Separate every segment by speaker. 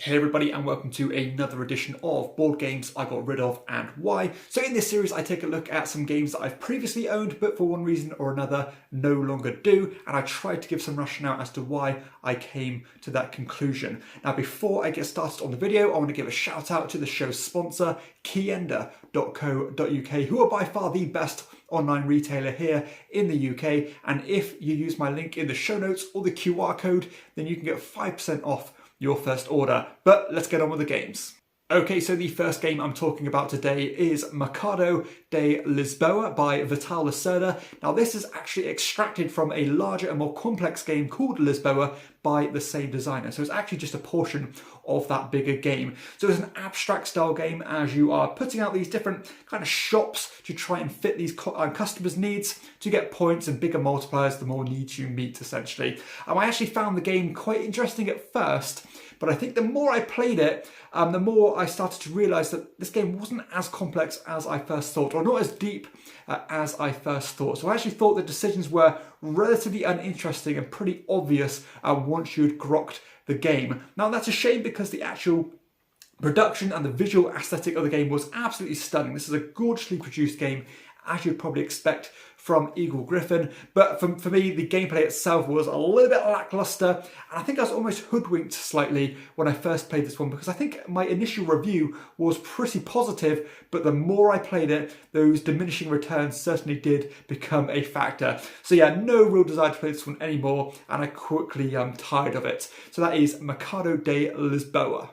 Speaker 1: Hey everybody, and welcome to another edition of Board Games I Got Rid Of and Why. So in this series I take a look at some games that I've previously owned but for one reason or another no longer do, and I try to give some rationale as to why I came to that conclusion. Now before I get started on the video, I want to give a shout out to the show's sponsor, KIENDA.co.uk, who are by far the best online retailer here in the UK, and if you use my link in the show notes or the QR code, then you can get 5% off your first order. But let's get on with the games. Okay, so the first game I'm talking about today is Mercado de Lisboa by Vital Lacerda. Now this is actually extracted from a larger and more complex game called Lisboa by the same designer. So it's actually just a portion of that bigger game. So it's an abstract style game as you are putting out these different kind of shops to try and fit these customers' needs to get points and bigger multipliers the more needs you meet, essentially. I actually found the game quite interesting at first, but I think the more I played it, the more I started to realise that this game wasn't as complex as I first thought, or not as deep as I first thought. So I actually thought the decisions were relatively uninteresting and pretty obvious once you'd grokked the game. Now that's a shame because the actual production and the visual aesthetic of the game was absolutely stunning. This is a gorgeously produced game, as you'd probably expect from Eagle Gryphon, but for me the gameplay itself was a little bit lackluster, and I think I was almost hoodwinked slightly when I first played this one, because I think my initial review was pretty positive, but the more I played it, those diminishing returns certainly did become a factor. So yeah, no real desire to play this one anymore, and I quickly tired of it. So that is Mercado de Lisboa.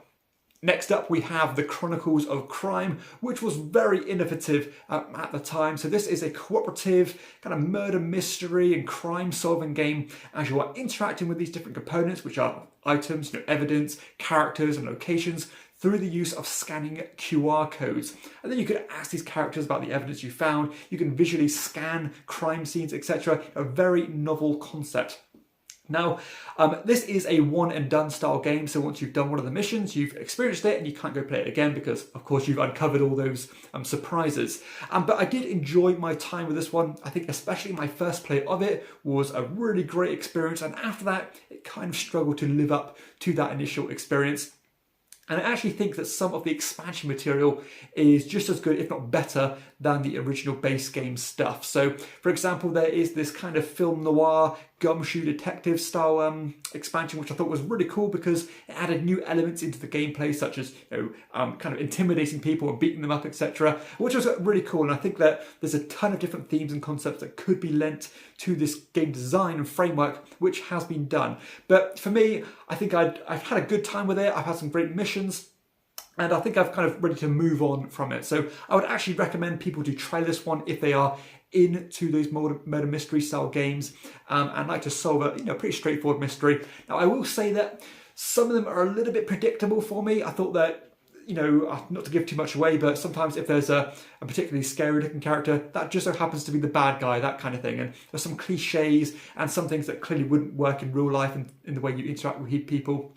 Speaker 1: Next up we have the Chronicles of Crime, which was very innovative at the time. So this is a cooperative kind of murder mystery and crime solving game as you are interacting with these different components, which are items, evidence, characters and locations, through the use of scanning QR codes. And then you could ask these characters about the evidence you found. You can visually scan crime scenes, etc. A very novel concept. Now, this is a one and done style game, so once you've done one of the missions, you've experienced it and you can't go play it again because, of course, you've uncovered all those surprises. But I did enjoy my time with this one. I think especially my first play of it was a really great experience, and after that, it kind of struggled to live up to that initial experience. And I actually think that some of the expansion material is just as good, if not better, than the original base game stuff. So, for example, there is this kind of film noir, gumshoe detective style expansion, which I thought was really cool because it added new elements into the gameplay, such as kind of intimidating people and beating them up, etc., which was really cool. And I think that there's a ton of different themes and concepts that could be lent to this game design and framework, which has been done. But for me, I think I've had a good time with it. I've had some great missions, and I think I've kind of ready to move on from it. So I would actually recommend people to try this one if they are into those murder mystery style games and like to solve a pretty straightforward mystery. Now I will say that some of them are a little bit predictable for me. I thought that, not to give too much away, but sometimes if there's a particularly scary looking character, that just so happens to be the bad guy, that kind of thing. And there's some cliches and some things that clearly wouldn't work in real life and in the way you interact with people.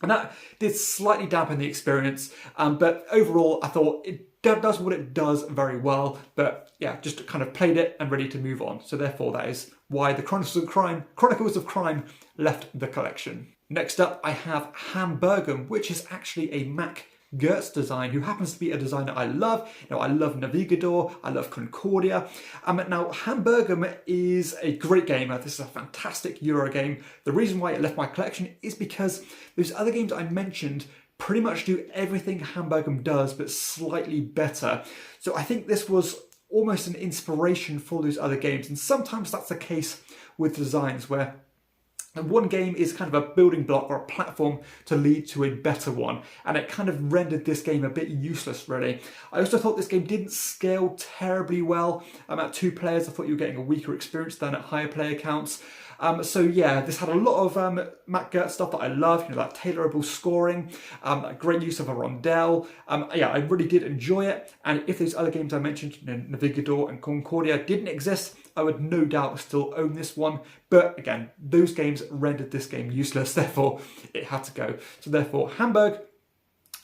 Speaker 1: And that did slightly dampen the experience, but overall I thought it does what it does very well. But yeah, just kind of played it and ready to move on. So therefore that is why the Chronicles of Crime left the collection. Next up I have Hamburg, which is actually a Mac Gertz design, who happens to be a designer I love. I love Navigador, I love Concordia. Now, Hamburg is a great game. This is a fantastic Euro game. The reason why it left my collection is because those other games I mentioned pretty much do everything Hamburg does, but slightly better. So I think this was almost an inspiration for those other games. And sometimes that's the case with designs where one game is kind of a building block or a platform to lead to a better one, and it kind of rendered this game a bit useless, really. I also thought this game didn't scale terribly well. At 2 players, I thought you were getting a weaker experience than at higher player counts. So yeah, this had a lot of Mac Gertz stuff that I love, that tailorable scoring, great use of a rondelle. Yeah, I really did enjoy it, and if those other games I mentioned, Navigador and Concordia, didn't exist, I would no doubt still own this one. But again, those games rendered this game useless, therefore it had to go. So therefore, Hamburg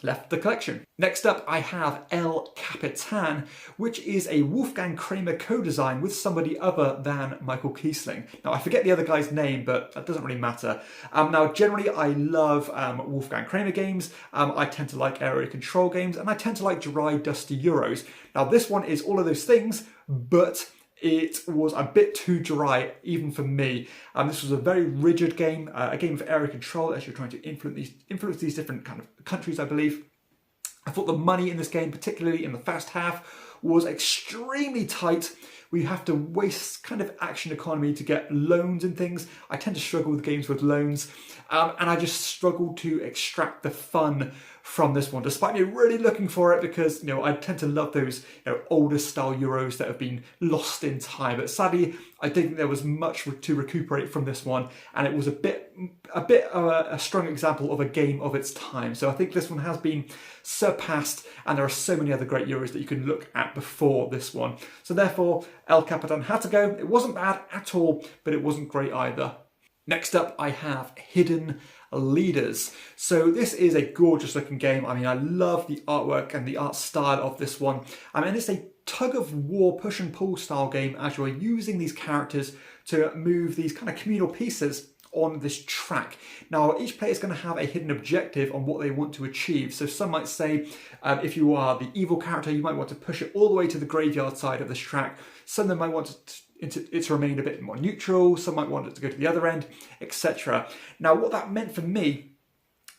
Speaker 1: left the collection. Next up, I have El Capitan, which is a Wolfgang Kramer co-design with somebody other than Michael Kiesling. Now, I forget the other guy's name, but that doesn't really matter. Now, generally, I love Wolfgang Kramer games. I tend to like area control games, and I tend to like dry, dusty Euros. Now, this one is all of those things, but it was a bit too dry, even for me. This was a very rigid game, a game of area control as you're trying to influence these different kind of countries, I believe. I thought the money in this game, particularly in the first half, was extremely tight. We have to waste kind of action economy to get loans and things. I tend to struggle with games with loans, and I just struggled to extract the fun from this one, despite me really looking for it, because I tend to love those older style Euros that have been lost in time. But sadly, I didn't think there was much to recuperate from this one, and it was a bit of a strong example of a game of its time. So I think this one has been surpassed, and there are so many other great Euros that you can look at before this one. So therefore, El Capitan had to go. It wasn't bad at all, but it wasn't great either. Next up, I have Hidden Leaders. So this is a gorgeous looking game. I mean, I love the artwork and the art style of this one. And it's a tug of war push and pull style game as you're using these characters to move these kind of communal pieces on this track. Now, each player is going to have a hidden objective on what they want to achieve. So some might say, if you are the evil character, you might want to push it all the way to the graveyard side of this track. Some of them might want it to remain a bit more neutral. Some might want it to go to the other end, etc. Now, what that meant for me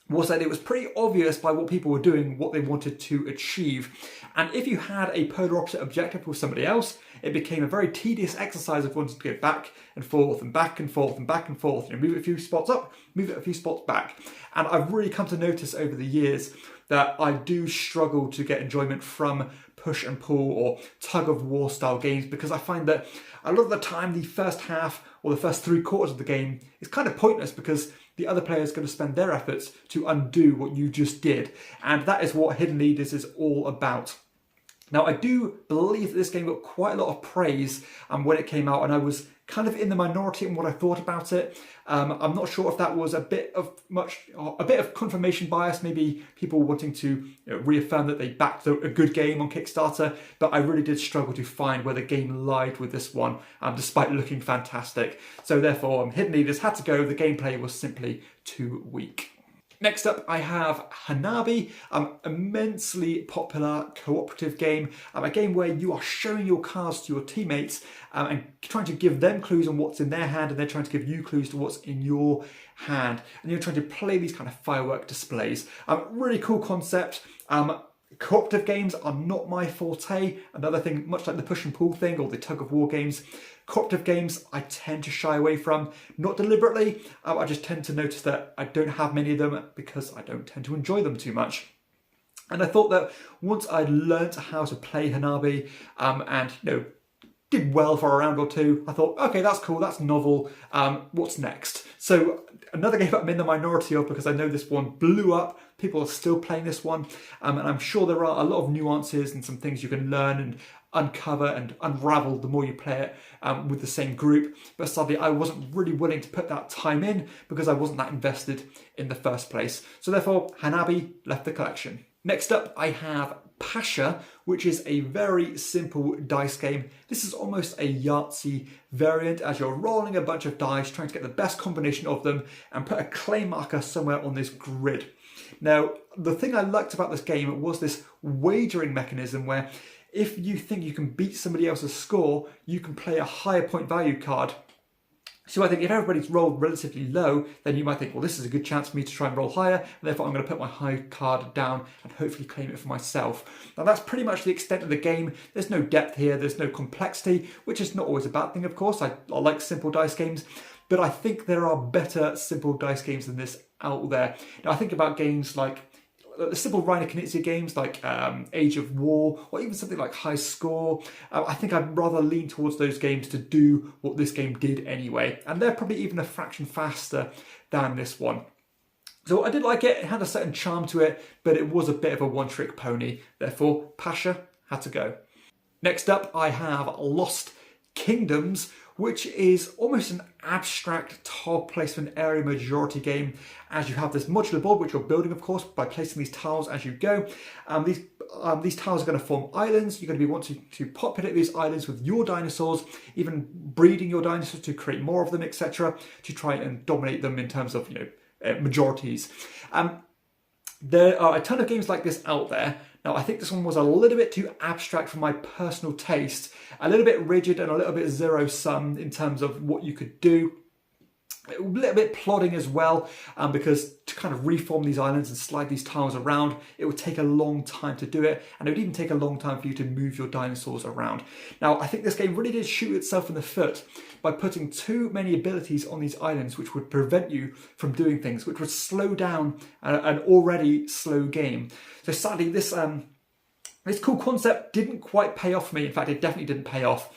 Speaker 1: was that it was pretty obvious by what people were doing what they wanted to achieve. And if you had a polar opposite objective with somebody else, it became a very tedious exercise of wanting to go back and forth and back and forth and back and forth. Move it a few spots up, move it a few spots back. And I've really come to notice over the years that I do struggle to get enjoyment from push and pull or tug of war style games, because I find that a lot of the time the first half or the first 3/4 of the game is kind of pointless, because the other player is going to spend their efforts to undo what you just did. And that is what Hidden Leaders is all about. Now, I do believe that this game got quite a lot of praise when it came out, and I was kind of in the minority in what I thought about it. I'm not sure if that was a bit of confirmation bias, maybe people wanting to reaffirm that they backed a good game on Kickstarter, but I really did struggle to find where the game lied with this one, despite looking fantastic. So therefore, Hidden Leaders had to go. The gameplay was simply too weak. Next up, I have Hanabi, immensely popular cooperative game, a game where you are showing your cards to your teammates and trying to give them clues on what's in their hand, and they're trying to give you clues to what's in your hand. And you're trying to play these kind of firework displays. Really cool concept. Cooperative games are not my forte. Another thing, much like the push and pull thing or the tug of war games, cooperative games I tend to shy away from. Not deliberately, I just tend to notice that I don't have many of them because I don't tend to enjoy them too much. And I thought that once I'd learnt how to play Hanabi and did well for a round or two, I thought, okay, that's cool, that's novel, what's next? So another game I'm in the minority of, because I know this one blew up, people are still playing this one, and I'm sure there are a lot of nuances and some things you can learn and uncover and unravel the more you play it with the same group. But sadly, I wasn't really willing to put that time in because I wasn't that invested in the first place. So therefore, Hanabi left the collection. Next up, I have Pasha, which is a very simple dice game. This is almost a Yahtzee variant, as you're rolling a bunch of dice, trying to get the best combination of them and put a clay marker somewhere on this grid. Now, the thing I liked about this game was this wagering mechanism where if you think you can beat somebody else's score, you can play a higher point value card. So I think if everybody's rolled relatively low, then you might think, well, this is a good chance for me to try and roll higher, and therefore I'm going to put my high card down and hopefully claim it for myself. Now that's pretty much the extent of the game. There's no depth here, there's no complexity, which is not always a bad thing, of course. I like simple dice games, but I think there are better simple dice games than this out there. Now I think about games like the simple Reiner Knizia games like Age of War, or even something like High Score. I think I'd rather lean towards those games to do what this game did anyway. And they're probably even a fraction faster than this one. So I did like it, it had a certain charm to it, but it was a bit of a one-trick pony. Therefore, Pasha had to go. Next up, I have Lost Kingdoms, which is almost an abstract tile placement area majority game, as you have this modular board which you're building, of course, by placing these tiles as you go. These tiles are going to form islands. You're going to be wanting to populate these islands with your dinosaurs, even breeding your dinosaurs to create more of them, etc., to try and dominate them in terms of, majorities. There are a ton of games like this out there. Now, I think this one was a little bit too abstract for my personal taste, a little bit rigid and a little bit zero-sum in terms of what you could do. A little bit plodding as well, because to kind of reform these islands and slide these tiles around, it would take a long time to do it, and it would even take a long time for you to move your dinosaurs around. Now, I think this game really did shoot itself in the foot by putting too many abilities on these islands, which would prevent you from doing things, which would slow down an already slow game. So sadly, this cool concept didn't quite pay off for me. In fact, it definitely didn't pay off.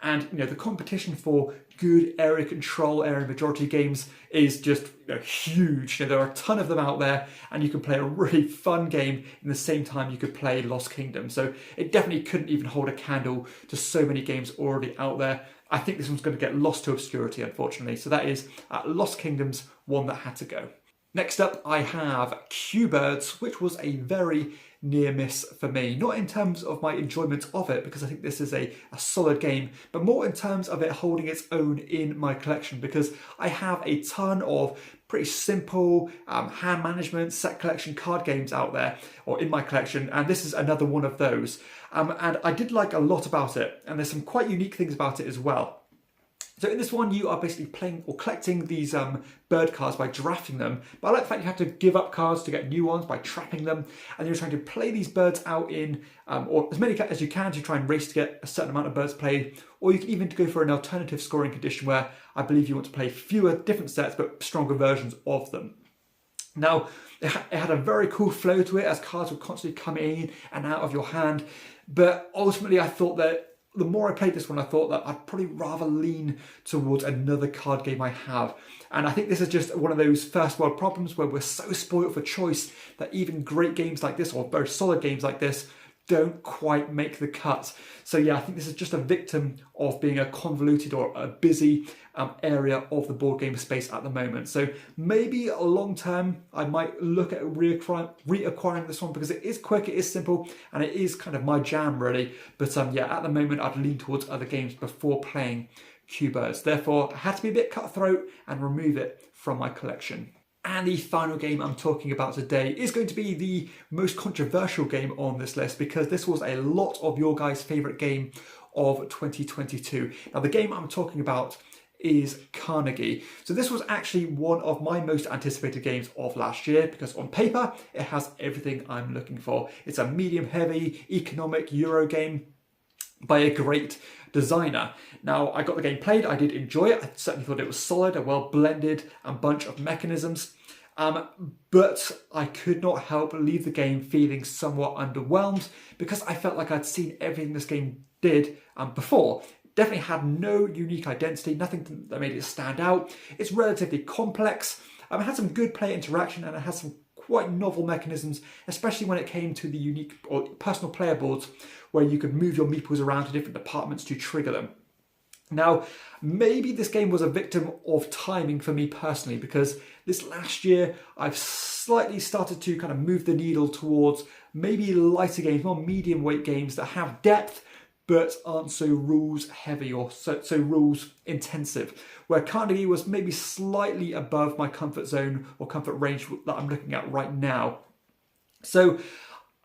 Speaker 1: And the competition for good area control, area majority games is just huge. There are a ton of them out there, and you can play a really fun game in the same time you could play Lost Kingdom. So it definitely couldn't even hold a candle to so many games already out there. I think this one's going to get lost to obscurity, unfortunately. So that is Lost Kingdom's one that had to go. Next up, I have Q-Birds, which was a very near miss for me. Not in terms of my enjoyment of it, because I think this is a solid game, but more in terms of it holding its own in my collection, because I have a ton of pretty simple hand management set collection card games out there, or in my collection, and this is another one of those. And I did like a lot about it, and there's some quite unique things about it as well. So in this one, you are basically playing or collecting these bird cards by drafting them. But I like the fact you have to give up cards to get new ones by trapping them. And you're trying to play these birds out in, or as many as you can to try and race to get a certain amount of birds played. Or you can even go for an alternative scoring condition where I believe you want to play fewer different sets but stronger versions of them. Now, it had a very cool flow to it as cards would constantly come in and out of your hand. But ultimately, I thought that the more I played this one, I thought that I'd probably rather lean towards another card game I have. And I think this is just one of those first world problems where we're so spoiled for choice that even great games like this, or very solid games like this, don't quite make the cut. So yeah, I think this is just a victim of being a convoluted or a busy area of the board game space at the moment. So maybe a long term, I might look at reacquiring this one, because it is quick, it is simple, and it is kind of my jam really. But yeah, at the moment, I'd lean towards other games before playing Q-Birds. Therefore, I had to be a bit cutthroat and remove it from my collection. And the final game I'm talking about today is going to be the most controversial game on this list, because this was a lot of your guys' favourite game of 2022. Now, the game I'm talking about is Carnegie. So this was actually one of my most anticipated games of last year, because on paper, it has everything I'm looking for. It's a medium-heavy economic Euro game by a great designer. Now, I got the game played, I did enjoy it, I certainly thought it was solid, a well-blended and bunch of mechanisms, but I could not help leave the game feeling somewhat underwhelmed, because I felt like I'd seen everything this game did before. Definitely had no unique identity, nothing that made it stand out. It's relatively complex, it had some good player interaction, and it has some quite novel mechanisms, especially when it came to the unique or personal player boards, where you could move your meeples around to different departments to trigger them. Now, maybe this game was a victim of timing for me personally, because this last year I've slightly started to kind of move the needle towards maybe lighter games, more medium weight games that have depth but aren't so rules heavy or so rules intensive, where Carnegie was maybe slightly above my comfort zone or comfort range that I'm looking at right now. So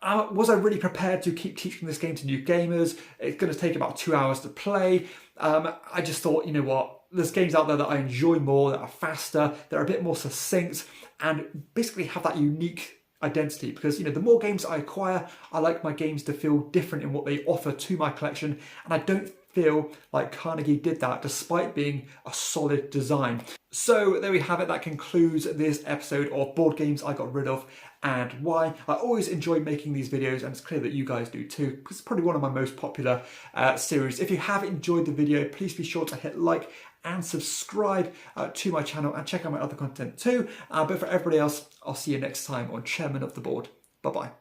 Speaker 1: was I really prepared to keep teaching this game to new gamers? It's going to take about 2 hours to play. I just thought, you know what, there's games out there that I enjoy more, that are faster, that are a bit more succinct, and basically have that unique identity, because the more games I acquire, I like my games to feel different in what they offer to my collection, and I don't feel like Carnegie did that despite being a solid design. So there we have it. That concludes this episode of board games I got rid of and why. I always enjoy making these videos, and it's clear that you guys do too, because it's probably one of my most popular series. If you have enjoyed the video, please be sure to hit like and subscribe to my channel, and check out my other content too. But for everybody else, I'll see you next time on Chairman of the Board. Bye-bye.